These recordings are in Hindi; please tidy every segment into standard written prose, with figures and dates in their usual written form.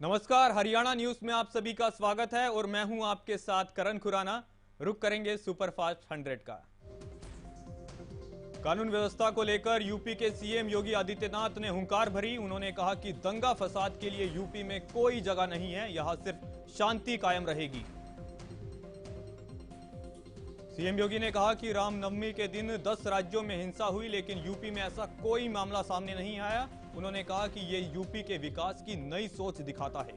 नमस्कार, हरियाणा न्यूज में आप सभी का स्वागत है और मैं हूं आपके साथ करण खुराना। रुक करेंगे सुपरफास्ट 100 का। कानून व्यवस्था को लेकर यूपी के सीएम योगी आदित्यनाथ ने हुंकार भरी। उन्होंने कहा कि दंगा फसाद के लिए यूपी में कोई जगह नहीं है, यहां सिर्फ शांति कायम रहेगी। सीएम योगी ने कहा कि रामनवमी के दिन 10 राज्यों में हिंसा हुई, लेकिन यूपी में ऐसा कोई मामला सामने नहीं आया। उन्होंने कहा कि यह यूपी के विकास की नई सोच दिखाता है।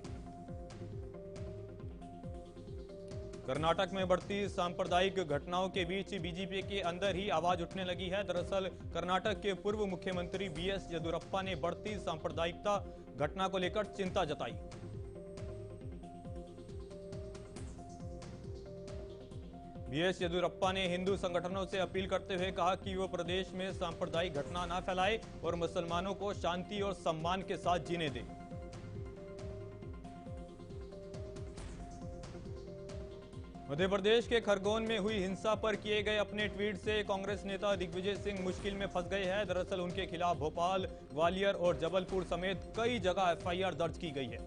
कर्नाटक में बढ़ती सांप्रदायिक घटनाओं के बीच बीजेपी के अंदर ही आवाज उठने लगी है। दरअसल कर्नाटक के पूर्व मुख्यमंत्री बीएस येदियुरप्पा ने बढ़ती सांप्रदायिकता घटना को लेकर चिंता जताई। बीएस येदियुरप्पा ने हिंदू संगठनों से अपील करते हुए कहा कि वो प्रदेश में सांप्रदायिक घटना न फैलाए और मुसलमानों को शांति और सम्मान के साथ जीने दें। मध्य प्रदेश के खरगोन में हुई हिंसा पर किए गए अपने ट्वीट से कांग्रेस नेता दिग्विजय सिंह मुश्किल में फंस गए हैं। दरअसल उनके खिलाफ भोपाल, ग्वालियर और जबलपुर समेत कई जगह एफआईआर दर्ज की गई है।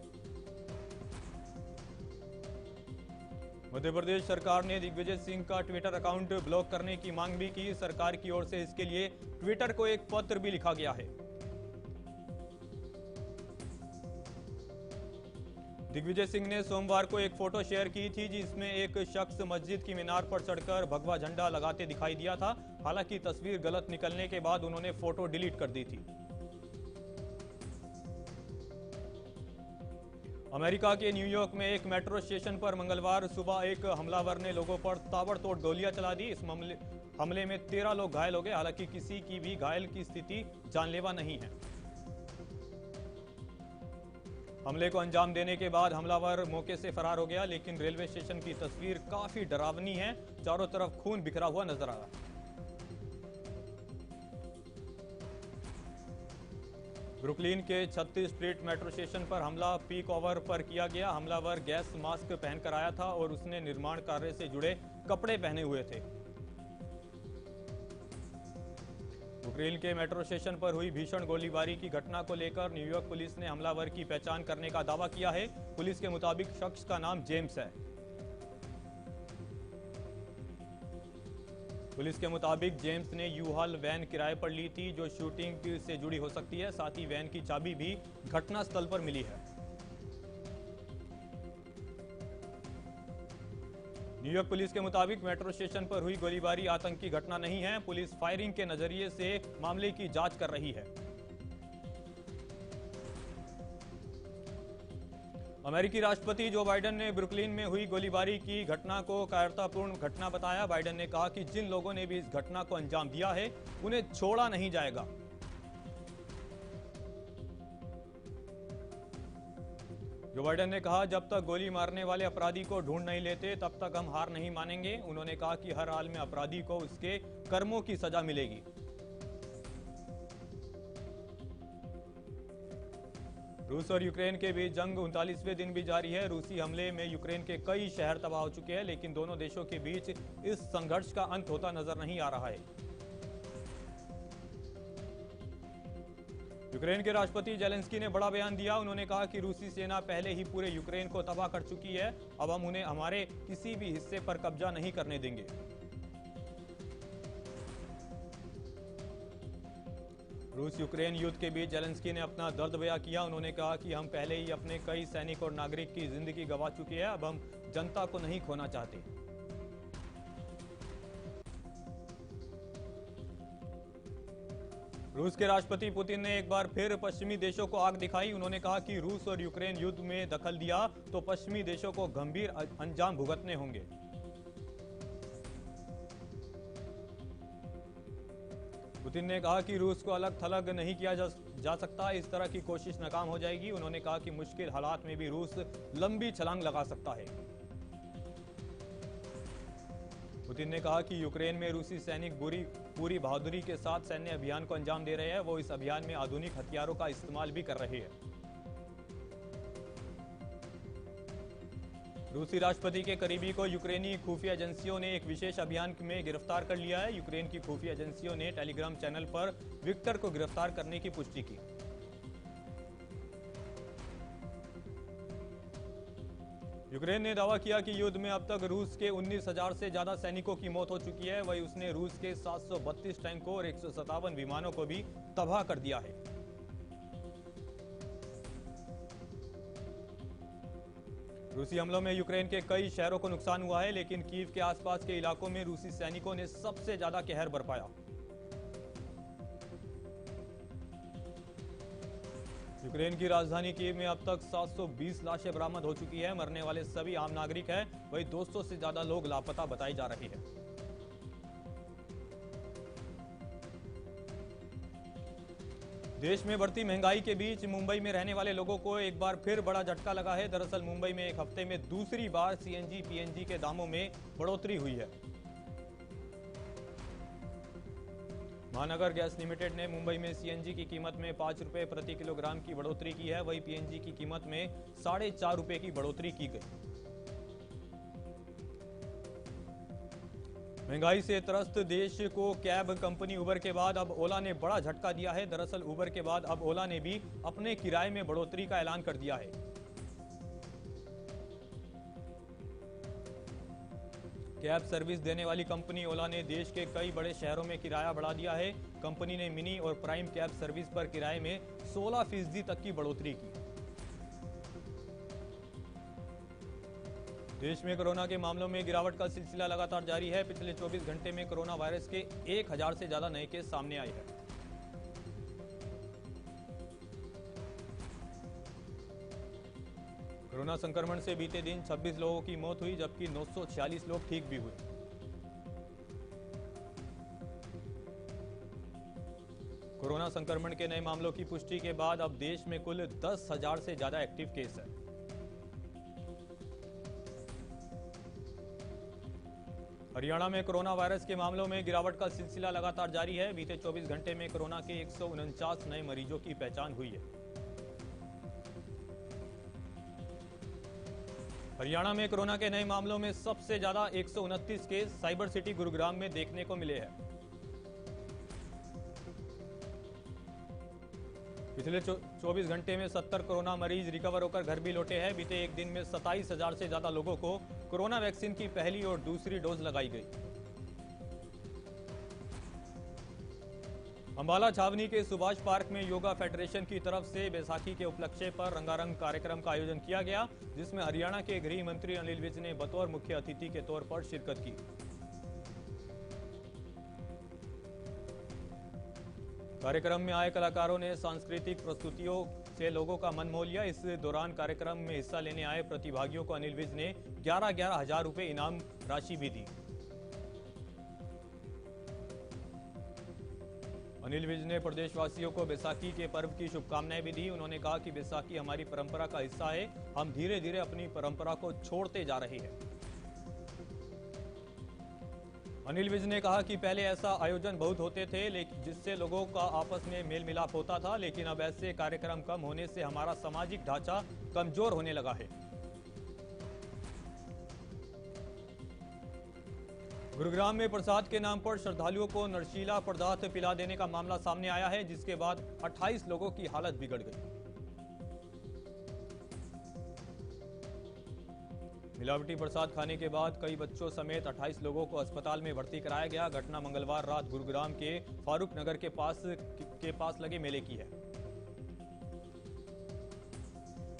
मध्य प्रदेश सरकार ने दिग्विजय सिंह का ट्विटर अकाउंट ब्लॉक करने की मांग भी की। सरकार की ओर से इसके लिए ट्विटर को एक पत्र भी लिखा गया है। दिग्विजय सिंह ने सोमवार को एक फोटो शेयर की थी जिसमें एक शख्स मस्जिद की मीनार पर चढ़कर भगवा झंडा लगाते दिखाई दिया था। हालांकि तस्वीर गलत निकलने के बाद उन्होंने फोटो डिलीट कर दी थी। अमेरिका के न्यूयॉर्क में एक मेट्रो स्टेशन पर मंगलवार सुबह एक हमलावर ने लोगों पर ताबड़तोड़ गोलियां चला दी। इस हमले में 13 लोग घायल हो गए। हालांकि किसी की भी घायल की स्थिति जानलेवा नहीं है। हमले को अंजाम देने के बाद हमलावर मौके से फरार हो गया, लेकिन रेलवे स्टेशन की तस्वीर काफी डरावनी है। चारों तरफ खून बिखरा हुआ नजर आ रहा। ब्रुकलिन के 36 स्ट्रीट मेट्रो स्टेशन पर हमला पीक ओवर पर किया गया। हमलावर गैस मास्क पहनकर आया था और उसने निर्माण कार्य से जुड़े कपड़े पहने हुए थे। ब्रुकलिन के मेट्रो स्टेशन पर हुई भीषण गोलीबारी की घटना को लेकर न्यूयॉर्क पुलिस ने हमलावर की पहचान करने का दावा किया है। पुलिस के मुताबिक शख्स का नाम जेम्स है। पुलिस के मुताबिक जेम्स ने यूहाल वैन किराए पर ली थी जो शूटिंग से जुड़ी हो सकती है। साथ ही वैन की चाबी भी घटनास्थल पर मिली है। न्यूयॉर्क पुलिस के मुताबिक मेट्रो स्टेशन पर हुई गोलीबारी आतंकी घटना नहीं है। पुलिस फायरिंग के नजरिए से मामले की जांच कर रही है। अमेरिकी राष्ट्रपति जो बाइडेन ने ब्रुकलिन में हुई गोलीबारी की घटना को कायरतापूर्ण घटना बताया। बाइडेन ने कहा कि जिन लोगों ने भी इस घटना को अंजाम दिया है उन्हें छोड़ा नहीं जाएगा। जो बाइडेन ने कहा, जब तक गोली मारने वाले अपराधी को ढूंढ नहीं लेते तब तक हम हार नहीं मानेंगे। उन्होंने कहा कि हर हाल में अपराधी को उसके कर्मों की सजा मिलेगी। रूस और यूक्रेन के बीच जंग 39वें दिन भी जारी है। रूसी हमले में यूक्रेन के कई शहर तबाह हो चुके हैं, लेकिन दोनों देशों के बीच इस संघर्ष का अंत होता नजर नहीं आ रहा है। यूक्रेन के राष्ट्रपति जेलेंस्की ने बड़ा बयान दिया। उन्होंने कहा कि रूसी सेना पहले ही पूरे यूक्रेन को तबाह कर चुकी है। अब हम उन्हें हमारे किसी भी हिस्से पर कब्जा नहीं करने देंगे। रूस यूक्रेन युद्ध के बीच जेलेंस्की ने अपना दर्द बयां किया। उन्होंने कहा कि हम पहले ही अपने कई सैनिक और नागरिक की जिंदगी गंवा चुके हैं। अब हम जनता को नहीं खोना चाहते। रूस के राष्ट्रपति पुतिन ने एक बार फिर पश्चिमी देशों को आग दिखाई। उन्होंने कहा कि रूस और यूक्रेन युद्ध में दखल दिया तो पश्चिमी देशों को गंभीर अंजाम भुगतने होंगे। पुतिन ने कहा कि रूस को अलग थलग नहीं किया जा सकता। इस तरह की कोशिश नाकाम हो जाएगी। उन्होंने कहा कि मुश्किल हालात में भी रूस लंबी छलांग लगा सकता है। पुतिन ने कहा कि यूक्रेन में रूसी सैनिक पूरी बहादुरी के साथ सैन्य अभियान को अंजाम दे रहे हैं। वो इस अभियान में आधुनिक हथियारों का इस्तेमाल भी कर रहे हैं। रूसी राष्ट्रपति के करीबी को यूक्रेनी खुफिया एजेंसियों ने एक विशेष अभियान में गिरफ्तार कर लिया है। यूक्रेन की खुफिया एजेंसियों ने टेलीग्राम चैनल पर विक्टर को गिरफ्तार करने की पुष्टि की। यूक्रेन ने दावा किया कि युद्ध में अब तक रूस के 19,000 से ज्यादा सैनिकों की मौत हो चुकी है। वहीं उसने रूस के 732 टैंकों और 157 विमानों को भी तबाह कर दिया है। रूसी हमलों में यूक्रेन के कई शहरों को नुकसान हुआ है, लेकिन कीव के आसपास के इलाकों में रूसी सैनिकों ने सबसे ज्यादा कहर बरपाया। यूक्रेन की राजधानी कीव में अब तक 720 लाशें बरामद हो चुकी है। मरने वाले सभी आम नागरिक हैं। वहीं 200 से ज्यादा लोग लापता बताए जा रहे हैं। देश में बढ़ती महंगाई के बीच मुंबई में रहने वाले लोगों को एक बार फिर बड़ा झटका लगा है। दरअसल मुंबई में एक हफ्ते में दूसरी बार सीएनजी पीएनजी के दामों में बढ़ोतरी हुई है। महानगर गैस लिमिटेड ने मुंबई में सीएनजी की कीमत में 5 रुपए प्रति किलोग्राम की बढ़ोतरी की है। वहीं पीएनजी की कीमत में 4.5 रुपए की बढ़ोतरी की गई। महंगाई से त्रस्त देश को कैब कंपनी उबर के बाद अब ओला ने बड़ा झटका दिया है। दरअसल उबर के बाद अब ओला ने भी अपने किराए में बढ़ोतरी का ऐलान कर दिया है। कैब सर्विस देने वाली कंपनी ओला ने देश के कई बड़े शहरों में किराया बढ़ा दिया है। कंपनी ने मिनी और प्राइम कैब सर्विस पर किराए में 16% तक की बढ़ोतरी की। देश में कोरोना के मामलों में गिरावट का सिलसिला लगातार जारी है। पिछले 24 घंटे में कोरोना वायरस के 1000 से ज्यादा नए केस सामने आए हैं। कोरोना संक्रमण से बीते दिन 26 लोगों की मौत हुई, जबकि 946 लोग ठीक भी हुए। कोरोना संक्रमण के नए मामलों की पुष्टि के बाद अब देश में कुल 10,000 से ज्यादा एक्टिव केस है। हरियाणा में कोरोना वायरस के मामलों में गिरावट का सिलसिला लगातार जारी है। बीते 24 घंटे में कोरोना के 149 नए मरीजों की पहचान हुई है। हरियाणा में कोरोना के नए मामलों में सबसे ज्यादा 129 केस साइबर सिटी गुरुग्राम में देखने को मिले हैं। पिछले 24 घंटे में 70 कोरोना मरीज रिकवर होकर घर भी लौटे हैं। बीते एक दिन में 27,000 से ज्यादा लोगों को कोरोना वैक्सीन की पहली और दूसरी डोज लगाई गई। अंबाला छावनी के सुभाष पार्क में योगा फेडरेशन की तरफ से बैसाखी के उपलक्ष्य पर रंगारंग कार्यक्रम का आयोजन किया गया, जिसमें हरियाणा के गृह मंत्री अनिल विज ने बतौर मुख्य अतिथि के तौर पर शिरकत की। कार्यक्रम में आए कलाकारों ने सांस्कृतिक प्रस्तुतियों से लोगों का मन मोह लिया। इस दौरान कार्यक्रम में हिस्सा लेने आए प्रतिभागियों को अनिल विज ने 11,11 हजार रुपए इनाम राशि भी दी। अनिल विज ने प्रदेशवासियों को बैसाखी के पर्व की शुभकामनाएं भी दी। उन्होंने कहा कि बैसाखी हमारी परंपरा का हिस्सा है। हम धीरे धीरे अपनी परंपरा को छोड़ते जा रहे हैं। अनिल विज ने कहा कि पहले ऐसा आयोजन बहुत होते थे, लेकिन जिससे लोगों का आपस में मेल मिलाप होता था, लेकिन अब ऐसे कार्यक्रम कम होने से हमारा सामाजिक ढांचा कमजोर होने लगा है। गुरुग्राम में प्रसाद के नाम पर श्रद्धालुओं को नशीला पदार्थ पिला देने का मामला सामने आया है, जिसके बाद 28 लोगों की हालत बिगड़ गई। मिलावटी प्रसाद खाने के बाद कई बच्चों समेत 28 लोगों को अस्पताल में भर्ती कराया गया। घटना मंगलवार रात गुरुग्राम के फारूक नगर के पास लगे मेले की है।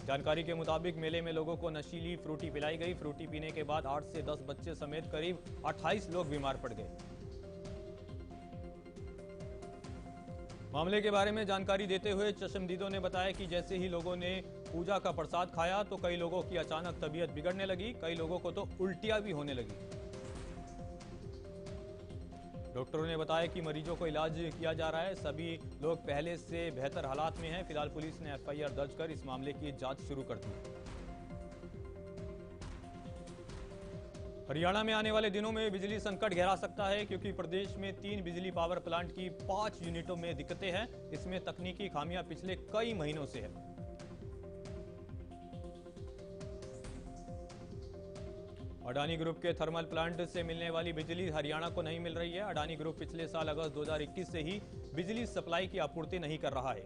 जानकारी के मुताबिक मेले में लोगों को नशीली फ्रूटी पिलाई गई। फ्रूटी पीने के बाद 8 से 10 बच्चे समेत करीब 28 लोग बीमार पड़ गए। मामले के बारे में जानकारी देते हुए चश्मदीदों ने बताया कि जैसे ही लोगों ने पूजा का प्रसाद खाया तो कई लोगों की अचानक तबीयत बिगड़ने लगी। कई लोगों को तो उल्टियां भी होने लगी। डॉक्टरों ने बताया कि मरीजों को इलाज किया जा रहा है। सभी लोग पहले से बेहतर हालात में हैं। फिलहाल पुलिस ने एफआईआर दर्ज कर इस मामले की जांच शुरू कर दी। हरियाणा में आने वाले दिनों में बिजली संकट गहरा सकता है, क्योंकि प्रदेश में 3 बिजली पावर प्लांट की 5 यूनिटों में दिक्कतें हैं। इसमें तकनीकी खामियां पिछले कई महीनों से है। अडानी ग्रुप के थर्मल प्लांट से मिलने वाली बिजली हरियाणा को नहीं मिल रही है। अडानी ग्रुप पिछले साल अगस्त 2021 से ही बिजली सप्लाई की आपूर्ति नहीं कर रहा है।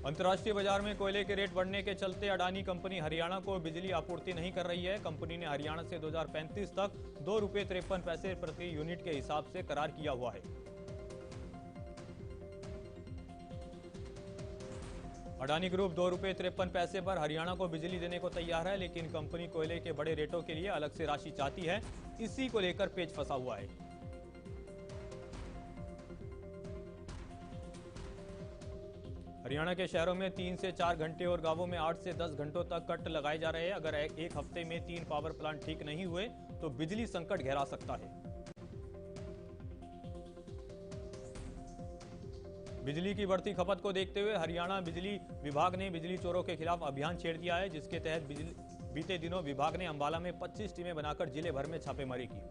अंतर्राष्ट्रीय बाजार में कोयले के रेट बढ़ने के चलते अडानी कंपनी हरियाणा को बिजली आपूर्ति नहीं कर रही है। कंपनी ने हरियाणा से 2035 तक ₹2.53 प्रति यूनिट के हिसाब से करार किया हुआ है। अडानी ग्रुप ₹2.53 पर हरियाणा को बिजली देने को तैयार है, लेकिन कंपनी कोयले के बड़े रेटों के लिए अलग से राशि चाहती है। इसी को लेकर पेच फंसा हुआ है। हरियाणा के शहरों में 3 से 4 घंटे और गांवों में 8 से 10 घंटों तक कट लगाए जा रहे हैं। अगर एक हफ्ते में 3 पावर प्लांट ठीक नहीं हुए तो बिजली संकट गहरा सकता है। बिजली की बढ़ती खपत को देखते हुए हरियाणा बिजली विभाग ने बिजली चोरों के खिलाफ अभियान छेड़ दिया है, जिसके तहत बीते दिनों विभाग ने अंबाला में 25 टीमें बनाकर जिले भर में छापेमारी की।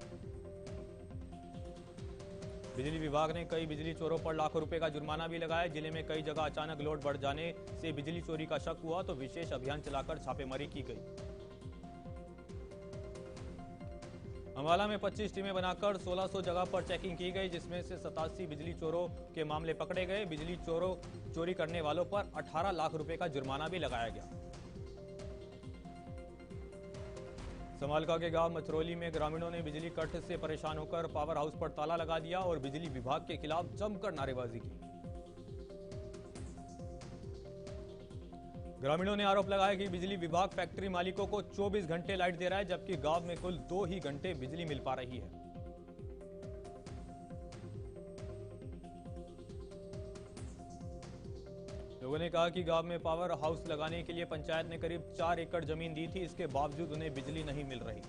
बिजली विभाग ने कई बिजली चोरों पर लाखों रुपए का जुर्माना भी लगाया। जिले में कई जगह अचानक लोड बढ़ जाने से बिजली चोरी का शक हुआ तो विशेष अभियान चलाकर छापेमारी की गई। अंबाला में 25 टीमें बनाकर 1600 जगह पर चेकिंग की गई, जिसमें से 87 बिजली चोरों के मामले पकड़े गए। बिजली चोरी करने वालों पर 18 लाख रुपए का जुर्माना भी लगाया गया। समालका के गांव मछरौली में ग्रामीणों ने बिजली कट से परेशान होकर पावर हाउस पर ताला लगा दिया और बिजली विभाग के खिलाफ जमकर नारेबाजी की। ग्रामीणों ने आरोप लगाया कि बिजली विभाग फैक्ट्री मालिकों को 24 घंटे लाइट दे रहा है, जबकि गांव में कुल 2 ही घंटे बिजली मिल पा रही है। लोगों ने कहा कि गांव में पावर हाउस लगाने के लिए पंचायत ने करीब 4 एकड़ जमीन दी थी, इसके बावजूद उन्हें बिजली नहीं मिल रही।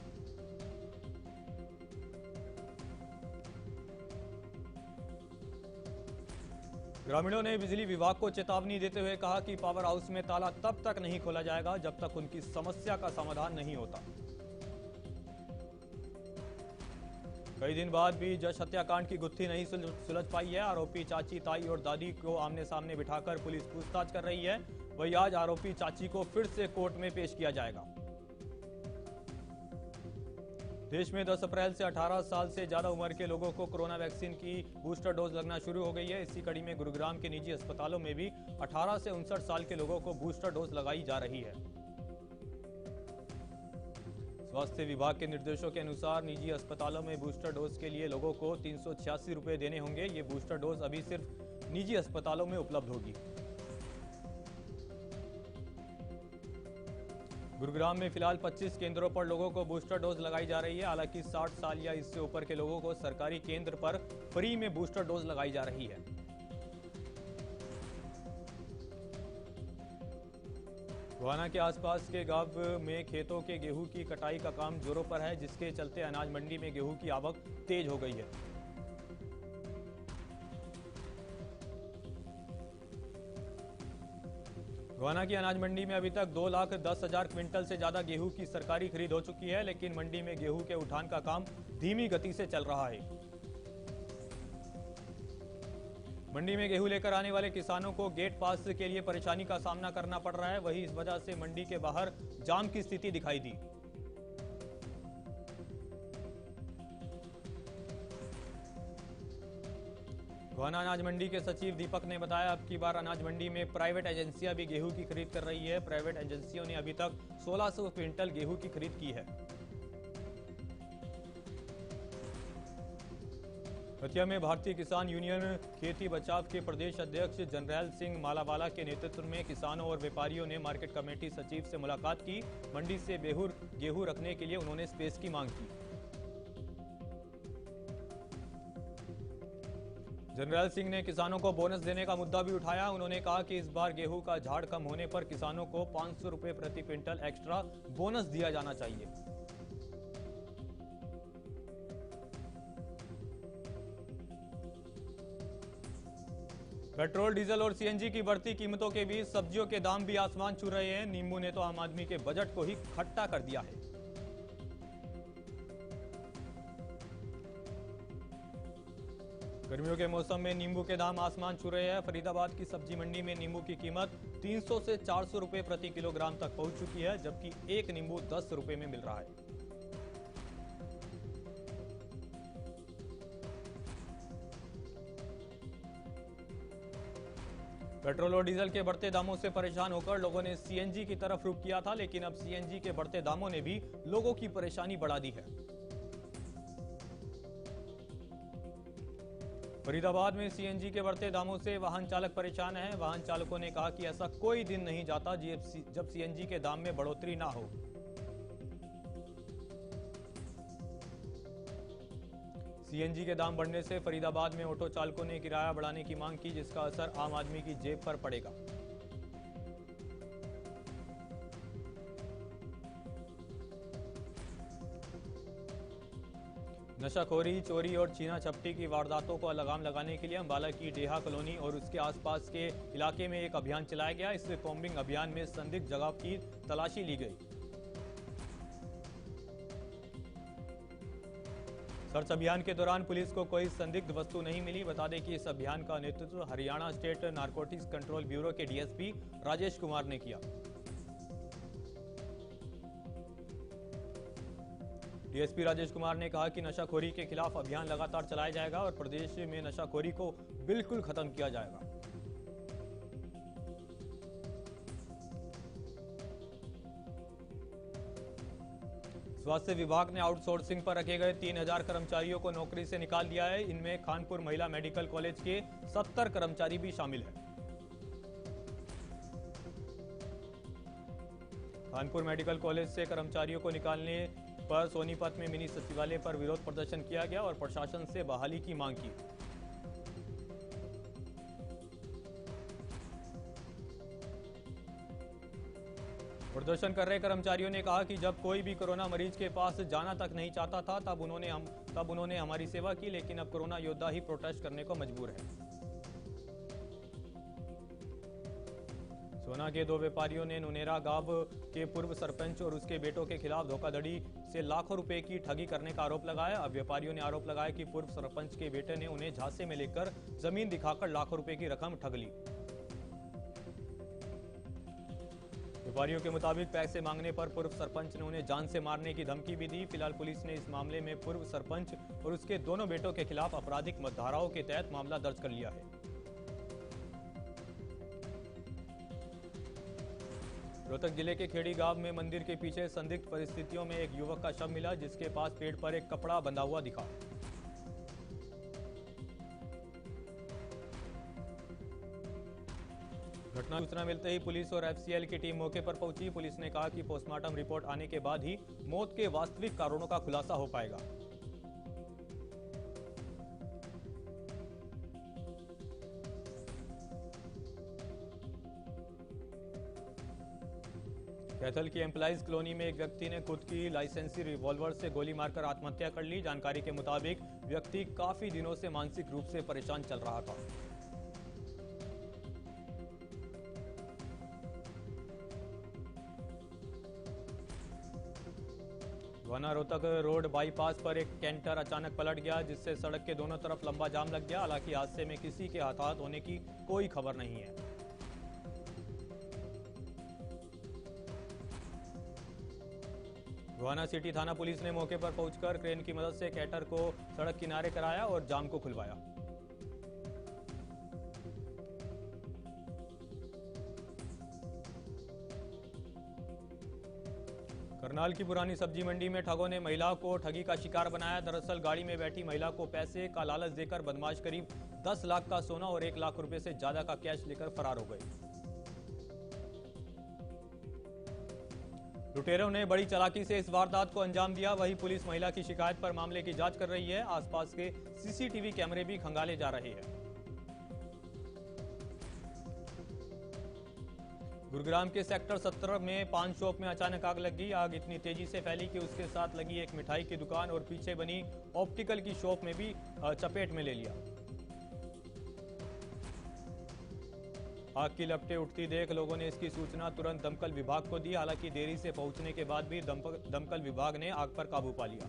ग्रामीणों ने बिजली विभाग को चेतावनी देते हुए कहा कि पावर हाउस में ताला तब तक नहीं खोला जाएगा जब तक उनकी समस्या का समाधान नहीं होता। कई दिन बाद भी जश हत्याकांड की गुत्थी नहीं सुलझ पाई है। आरोपी चाची, ताई और दादी को आमने सामने बिठाकर पुलिस पूछताछ कर रही है। वहीं आज आरोपी चाची को फिर से कोर्ट में पेश किया जाएगा। देश में 10 अप्रैल से 18 साल से ज्यादा उम्र के लोगों को कोरोना वैक्सीन की बूस्टर डोज लगना शुरू हो गई है। इसी कड़ी में गुरुग्राम के निजी अस्पतालों में भी 18 से 59 साल के लोगों को बूस्टर डोज लगाई जा रही है। स्वास्थ्य विभाग के निर्देशों के अनुसार निजी अस्पतालों में बूस्टर डोज के लिए लोगों को 386 रुपए देने होंगे। ये बूस्टर डोज अभी सिर्फ निजी अस्पतालों में उपलब्ध होगी। गुरुग्राम में फिलहाल 25 केंद्रों पर लोगों को बूस्टर डोज लगाई जा रही है। हालांकि 60 साल या इससे ऊपर के लोगों को सरकारी केंद्र पर फ्री में बूस्टर डोज लगाई जा रही है। गोहाना के आसपास के गांव में खेतों के गेहूं की कटाई का काम जोरों पर है, जिसके चलते अनाज मंडी में गेहूं की आवक तेज हो गई है। गोहाना की अनाज मंडी में अभी तक 2,10,000 क्विंटल से ज्यादा गेहूं की सरकारी खरीद हो चुकी है, लेकिन मंडी में गेहूं के उठान का काम धीमी गति से चल रहा है। मंडी में गेहूं लेकर आने वाले किसानों को गेट पास के लिए परेशानी का सामना करना पड़ रहा है। वहीं इस वजह से मंडी के बाहर जाम की स्थिति दिखाई दी। गोहाना अनाज मंडी के सचिव दीपक ने बताया, अब की बार अनाज मंडी में प्राइवेट एजेंसियां भी गेहूं की खरीद कर रही है। प्राइवेट एजेंसियों ने अभी तक 1600 क्विंटल गेहूं की खरीद की है। हथिया में भारतीय किसान यूनियन खेती बचाव के प्रदेश अध्यक्ष जनरैल सिंह मालावाला के नेतृत्व में किसानों और व्यापारियों ने मार्केट कमेटी सचिव से मुलाकात की। मंडी से बेहुर गेहूं रखने के लिए उन्होंने स्पेस की मांग की। जनरैल सिंह ने किसानों को बोनस देने का मुद्दा भी उठाया। उन्होंने कहा कि इस बार गेहूं का झाड़ कम होने पर किसानों को 500 रुपए प्रति क्विंटल एक्स्ट्रा बोनस दिया जाना चाहिए। पेट्रोल, डीजल और सीएनजी की बढ़ती कीमतों के बीच सब्जियों के दाम भी आसमान छू रहे हैं। नींबू ने तो आम आदमी के बजट को ही खट्टा कर दिया है। गर्मियों के मौसम में नींबू के दाम आसमान छू रहे हैं। फरीदाबाद की सब्जी मंडी में नींबू की कीमत 300 से 400 रुपए प्रति किलोग्राम तक पहुंच चुकी है, जबकि एक नींबू 10 रुपए में मिल रहा है। पेट्रोल और डीजल के बढ़ते दामों से परेशान होकर लोगों ने सीएनजी की तरफ रुख किया था, लेकिन अब सीएनजी के बढ़ते दामों ने भी लोगों की परेशानी बढ़ा दी है। फरीदाबाद में सीएनजी के बढ़ते दामों से वाहन चालक परेशान हैं। वाहन चालकों ने कहा कि ऐसा कोई दिन नहीं जाता जब सीएनजी के दाम में बढ़ोतरी ना हो। सीएनजी के दाम बढ़ने से फरीदाबाद में ऑटो चालकों ने किराया बढ़ाने की मांग की, जिसका असर आम आदमी की जेब पर पड़ेगा। नशाखोरी, चोरी और छीना झपटी की वारदातों को लगाम लगाने के लिए अंबाला की डेहा कॉलोनी और उसके आसपास के इलाके में एक अभियान चलाया गया। इस कॉम्बिंग अभियान में संदिग्ध जगह की तलाशी ली गई। सर्च अभियान के दौरान पुलिस को कोई संदिग्ध वस्तु नहीं मिली। बता दें कि इस अभियान का नेतृत्व Haryana state narcotics control bureau के डीएसपी राजेश कुमार ने किया। डीएसपी राजेश कुमार ने कहा कि नशाखोरी के खिलाफ अभियान लगातार चलाया जाएगा और प्रदेश में नशाखोरी को बिल्कुल खत्म किया जाएगा। स्वास्थ्य विभाग ने आउटसोर्सिंग पर रखे गए 3000 कर्मचारियों को नौकरी से निकाल दिया है। इनमें खानपुर महिला मेडिकल कॉलेज के 70 कर्मचारी भी शामिल हैं। खानपुर मेडिकल कॉलेज से कर्मचारियों को निकालने पर सोनीपत में मिनी सचिवालय पर विरोध प्रदर्शन किया गया और प्रशासन से बहाली की मांग की। प्रदर्शन कर रहे कर्मचारियों ने कहा कि जब कोई भी कोरोना मरीज के पास जाना तक नहीं चाहता था तब उन्होंने हमारी सेवा की, लेकिन अब कोरोना योद्धा ही प्रोटेस्ट करने को मजबूर है। सोना के 2 व्यापारियों ने नुनेरा गांव के पूर्व सरपंच और उसके बेटों के खिलाफ धोखाधड़ी से लाखों रुपए की ठगी करने का आरोप लगाया। अब व्यापारियों ने आरोप लगाया कि पूर्व सरपंच के बेटे ने उन्हें झांसे में लेकर जमीन दिखाकर लाखों रुपए की रकम ठग ली। व्यापारियों के मुताबिक पैसे मांगने पर पूर्व सरपंच ने उन्हें जान से मारने की धमकी भी दी। फिलहाल पुलिस ने इस मामले में पूर्व सरपंच और उसके दोनों बेटों के खिलाफ आपराधिक धाराओं के तहत मामला दर्ज कर लिया है। रोहतक जिले के खेड़ी गांव में मंदिर के पीछे संदिग्ध परिस्थितियों में एक युवक का शव मिला, जिसके पास पेड़ पर एक कपड़ा बंधा हुआ दिखा। घटना सूचना मिलते ही पुलिस और एफसीएल की टीम मौके पर पहुंची। पुलिस ने कहा कि पोस्टमार्टम रिपोर्ट आने के बाद ही मौत के वास्तविक कारणों का खुलासा हो पाएगा। कैथल की एम्प्लॉइज कॉलोनी में एक व्यक्ति ने खुद की लाइसेंसी रिवॉल्वर से गोली मारकर आत्महत्या कर ली। जानकारी के मुताबिक व्यक्ति काफी दिनों से मानसिक रूप से परेशान चल रहा था। गोना रोहतक रोड बाईपास पर एक कैंटर अचानक पलट गया, जिससे सड़क के दोनों तरफ लंबा जाम लग गया। हालांकि हादसे में किसी के हताहत होने की कोई खबर नहीं है। गोहाना सिटी थाना पुलिस ने मौके पर पहुंचकर क्रेन की मदद से कैंटर को सड़क किनारे कराया और जाम को खुलवाया। करनाल की पुरानी सब्जी मंडी में ठगों ने महिला को ठगी का शिकार बनाया। दरअसल गाड़ी में बैठी महिला को पैसे का लालच देकर बदमाश करीब 10 लाख का सोना और 1 लाख रुपए से ज्यादा का कैश लेकर फरार हो गए। लुटेरों ने बड़ी चालाकी से इस वारदात को अंजाम दिया। वहीं पुलिस महिला की शिकायत पर मामले की जांच कर रही है। आसपास के सीसीटीवी कैमरे भी खंगाले जा रहे हैं। गुरुग्राम के सेक्टर 17 में पान शॉप में अचानक आग लग गई। आग इतनी तेजी से फैली कि उसके साथ लगी एक मिठाई की दुकान और पीछे बनी ऑप्टिकल की शॉप में भी चपेट में ले लिया। आग की लपटें उठती देख लोगों ने इसकी सूचना तुरंत दमकल विभाग को दी। हालांकि देरी से पहुंचने के बाद भी दमकल विभाग ने आग पर काबू पा लिया।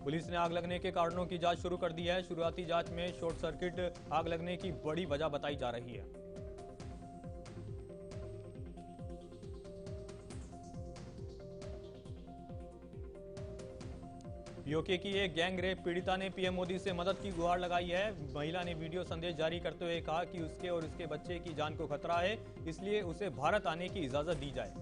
पुलिस ने आग लगने के कारणों की जांच शुरू कर दी है। शुरुआती जांच में शॉर्ट सर्किट आग लगने की बड़ी वजह बताई जा रही है। पीओके की एक गैंग रेप पीड़िता ने पीएम मोदी से मदद की गुहार लगाई है। महिला ने वीडियो संदेश जारी करते हुए कहा कि उसके और उसके बच्चे की जान को खतरा है, इसलिए उसे भारत आने की इजाजत दी जाए।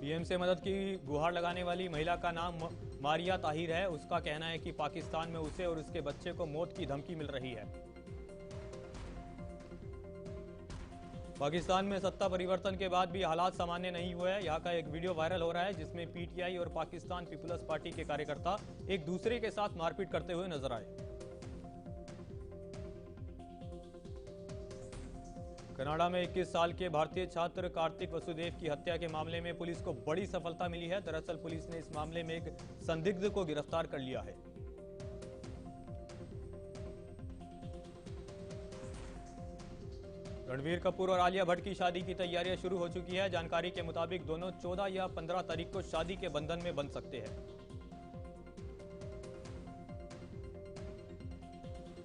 पीएम से मदद की गुहार लगाने वाली महिला का नाम मारिया ताहिर है। उसका कहना है कि पाकिस्तान में उसे और उसके बच्चे को मौत की धमकी मिल रही है। पाकिस्तान में सत्ता परिवर्तन के बाद भी हालात सामान्य नहीं हुए हैं। यहाँ का एक वीडियो वायरल हो रहा है जिसमें पीटीआई और पाकिस्तान पीपुल्स पार्टी के कार्यकर्ता एक दूसरे के साथ मारपीट करते हुए नजर आए। कनाडा में 21 साल के भारतीय छात्र कार्तिक वसुदेव की हत्या के मामले में पुलिस को बड़ी सफलता मिली है। दरअसल पुलिस ने इस मामले में एक संदिग्ध को गिरफ्तार कर लिया है। रणबीर कपूर और आलिया भट्ट की शादी की तैयारियां शुरू हो चुकी है। जानकारी के मुताबिक दोनों 14 या 15 तारीख को शादी के बंधन में बंध सकते हैं।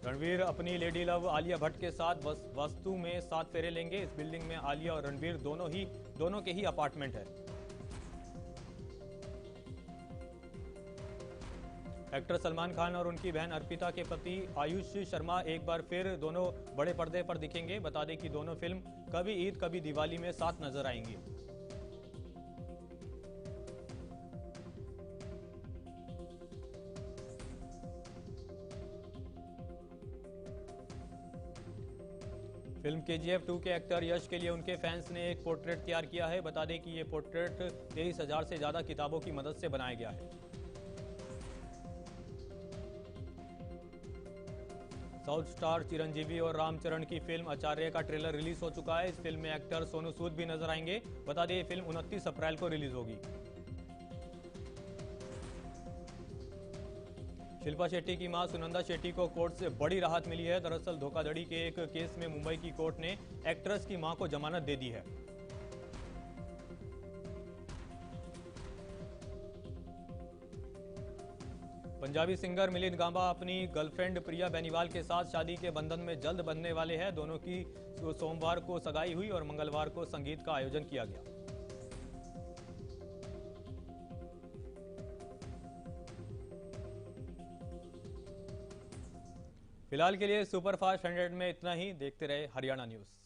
रणबीर अपनी लेडी लव आलिया भट्ट के साथ वास्तु में 7 फेरे लेंगे। इस बिल्डिंग में आलिया और रणबीर दोनों के ही अपार्टमेंट है। एक्टर सलमान खान और उनकी बहन अर्पिता के पति आयुष शर्मा एक बार फिर दोनों बड़े पर्दे पर दिखेंगे। बता दें कि दोनों फिल्म कभी ईद कभी दिवाली में साथ नजर आएंगी। फिल्म केजीएफ 2 के एक्टर यश के लिए उनके फैंस ने एक पोर्ट्रेट तैयार किया है। बता दें कि ये पोर्ट्रेट 23,000 से ज्यादा किताबों की मदद से बनाया गया है। साउथ स्टार चिरंजीवी और रामचरण की फिल्म आचार्य का ट्रेलर रिलीज हो चुका है। इस फिल्म में एक्टर सोनू सूद भी नजर आएंगे। बता दें ये फिल्म 29 अप्रैल को रिलीज होगी। शिल्पा शेट्टी की मां सुनंदा शेट्टी को कोर्ट से बड़ी राहत मिली है। दरअसल धोखाधड़ी के एक केस में मुंबई की कोर्ट ने एक्ट्रेस की मां को जमानत दे दी है। पंजाबी सिंगर मिलिंद गांबा अपनी गर्लफ्रेंड प्रिया बेनीवाल के साथ शादी के बंधन में जल्द बंधने वाले हैं। दोनों की सोमवार को सगाई हुई और मंगलवार को संगीत का आयोजन किया गया। फिलहाल के लिए सुपरफास्ट 100 में इतना ही। देखते रहे हरियाणा न्यूज।